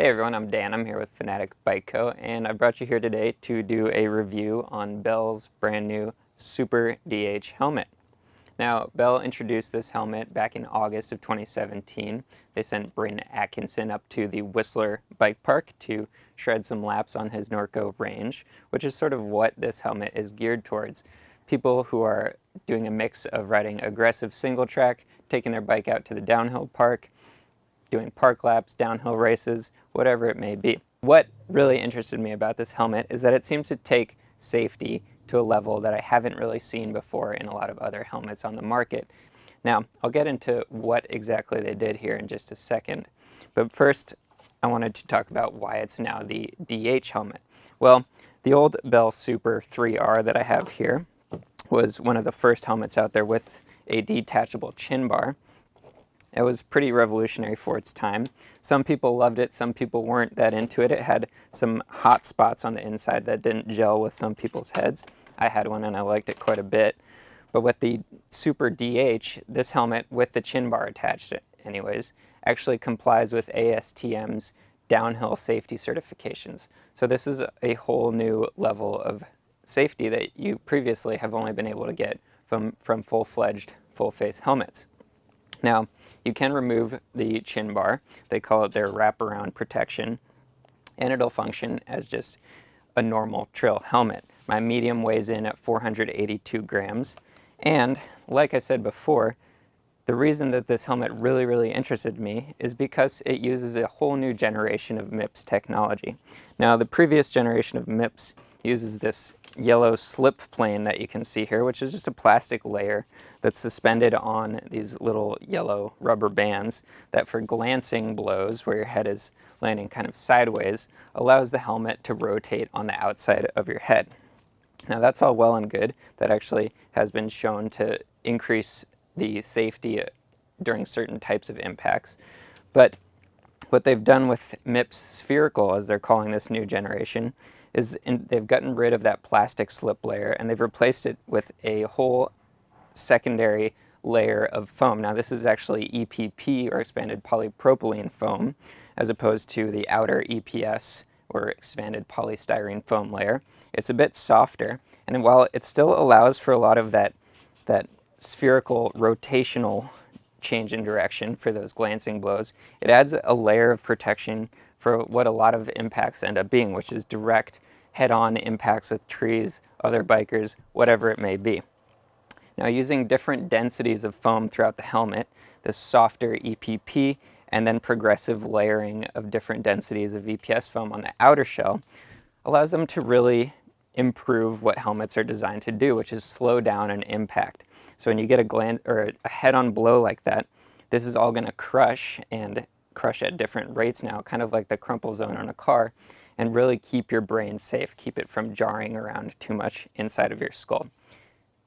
Hey everyone, I'm Dan. I'm here with Fanatik Bike Co. and I brought you here today to do a review on Bell's brand new Super DH helmet. Now, Bell introduced this helmet back in August of 2017. They sent Bryn Atkinson up to the Whistler Bike Park to shred some laps on his Norco range, which is sort of what this helmet is geared towards. People who are doing a mix of riding aggressive single track, taking their bike out to the downhill park, doing park laps, downhill races, whatever it may be. What really interested me about this helmet is that it seems to take safety to a level that I haven't really seen before in a lot of other helmets on the market. Now, I'll get into what exactly they did here in just a second, but first I wanted to talk about why it's now the DH helmet. Well, the old Bell Super 3R that I have here was one of the first helmets out there with a detachable chin bar. It was pretty revolutionary for its time. Some people loved it, some people weren't that into it. It had some hot spots on the inside that didn't gel with some people's heads. I had one and I liked it quite a bit. But with the Super DH, this helmet with the chin bar attached anyways, actually complies with ASTM's downhill safety certifications. So this is a whole new level of safety that you previously have only been able to get from full-fledged, full-face helmets. Now, you can remove the chin bar. They call it their wraparound protection, and it'll function as just a normal trail helmet. My medium weighs in at 482 grams, and like I said before, the reason that this helmet really interested me is because it uses a whole new generation of MIPS technology. Now, the previous generation of MIPS uses this yellow slip plane that you can see here, which is just a plastic layer that's suspended on these little yellow rubber bands that for glancing blows where your head is landing kind of sideways allows the helmet to rotate on the outside of your head. Now that's all well and good. That actually has been shown to increase the safety during certain types of impacts. But what they've done with MIPS Spherical, as they're calling this new generation, is they've gotten rid of that plastic slip layer and they've replaced it with a whole secondary layer of foam. Now this is actually EPP, or expanded polypropylene foam, as opposed to the outer EPS, or expanded polystyrene foam layer. It's a bit softer, and while it still allows for a lot of that spherical rotational change in direction for those glancing blows, it adds a layer of protection for what a lot of impacts end up being, which is direct head-on impacts with trees, other bikers, whatever it may be. Now, using different densities of foam throughout the helmet, this softer EPP and then progressive layering of different densities of EPS foam on the outer shell allows them to really improve what helmets are designed to do, which is slow down an impact. So when you get a head-on blow like that, this is all going to crush at different rates now, kind of like the crumple zone on a car, and really keep your brain safe, keep it from jarring around too much inside of your skull.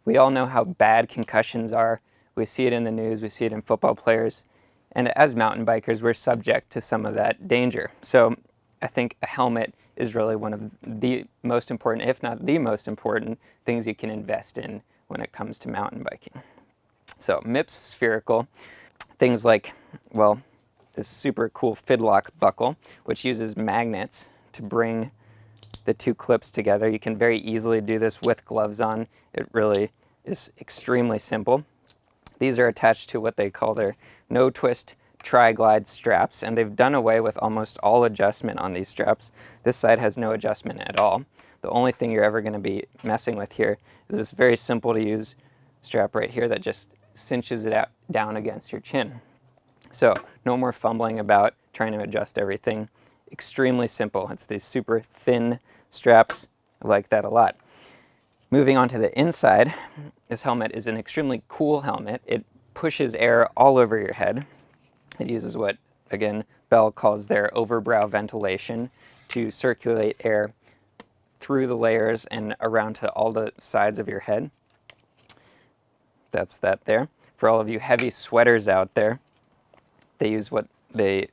We all know how bad concussions are. We see it in the news, we see it in football players, and as mountain bikers, we're subject to some of that danger. So I think a helmet is really one of the most important, if not the most important, things you can invest in when it comes to mountain biking. So MIPS Spherical, things like, well, this super cool fidlock buckle, which uses magnets to bring the two clips together. You can very easily do this with gloves on. It really is extremely simple. These are attached to what they call their no-twist tri-glide straps, and they've done away with almost all adjustment on these straps. This side has no adjustment at all. The only thing you're ever going to be messing with here is this very simple to use strap right here that just cinches it out down against your chin. So no more fumbling about trying to adjust everything. Extremely simple. It's these super thin straps. I like that a lot. Moving on to the inside, this helmet is an extremely cool helmet. It pushes air all over your head. It uses what, again, Bell calls their overbrow ventilation to circulate air through the layers and around to all the sides of your head. That's that there. For all of you heavy sweaters out there, they use what they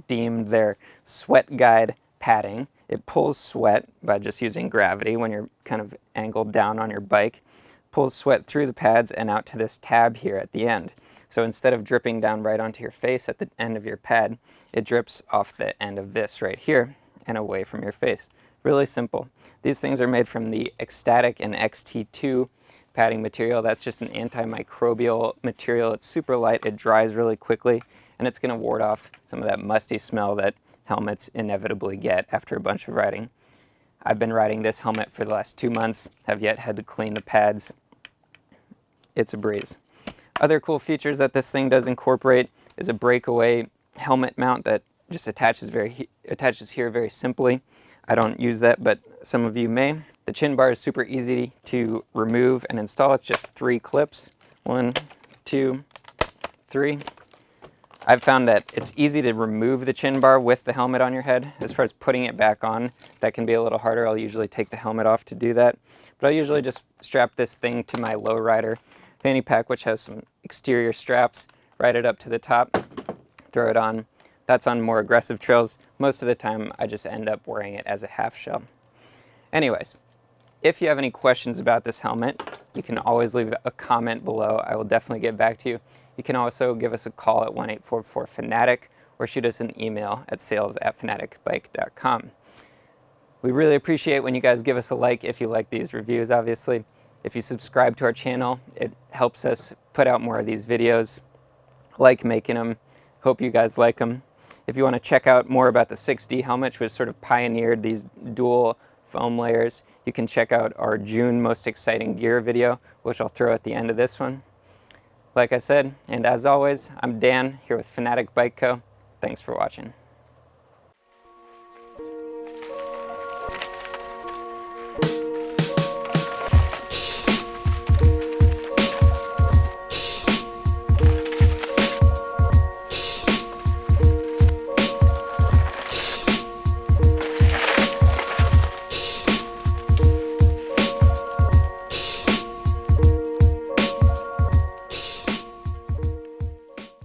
deemed their sweat guide padding. It pulls sweat by just using gravity when you're kind of angled down on your bike. Pulls sweat through the pads and out to this tab here at the end. So instead of dripping down right onto your face at the end of your pad, it drips off the end of this right here and away from your face. Really simple. These things are made from the Ecstatic and XT2 padding material. That's just an antimicrobial material. It's super light, it dries really quickly, and it's going to ward off some of that musty smell that helmets inevitably get after a bunch of riding. I've been riding this helmet for the last 2 months, have yet had to clean the pads. It's a breeze. Other cool features that this thing does incorporate is a Breakaway helmet mount that just attaches here very simply. I don't use that, but some of you may. The chin bar is super easy to remove and install. It's just 3 clips. 1, 2, 3. I've found that it's easy to remove the chin bar with the helmet on your head. As far as putting it back on, that can be a little harder. I'll usually take the helmet off to do that. But I'll usually just strap this thing to my lowrider fanny pack, which has some exterior straps, ride it up to the top, throw it on. That's on more aggressive trails. Most of the time, I just end up wearing it as a half shell. Anyways, if you have any questions about this helmet, you can always leave a comment below. I will definitely get back to you. You can also give us a call at 1-844-FANATIC or shoot us an email at sales@fanaticbike.com. We really appreciate when you guys give us a like if you like these reviews, obviously. If you subscribe to our channel, it helps us put out more of these videos. Like making them. Hope you guys like them. If you want to check out more about the 6D helmet, which sort of pioneered these dual foam layers, you can check out our June most exciting gear video, which I'll throw at the end of this one. Like I said, and as always, I'm Dan here with Fanatik Bike Co. Thanks for watching.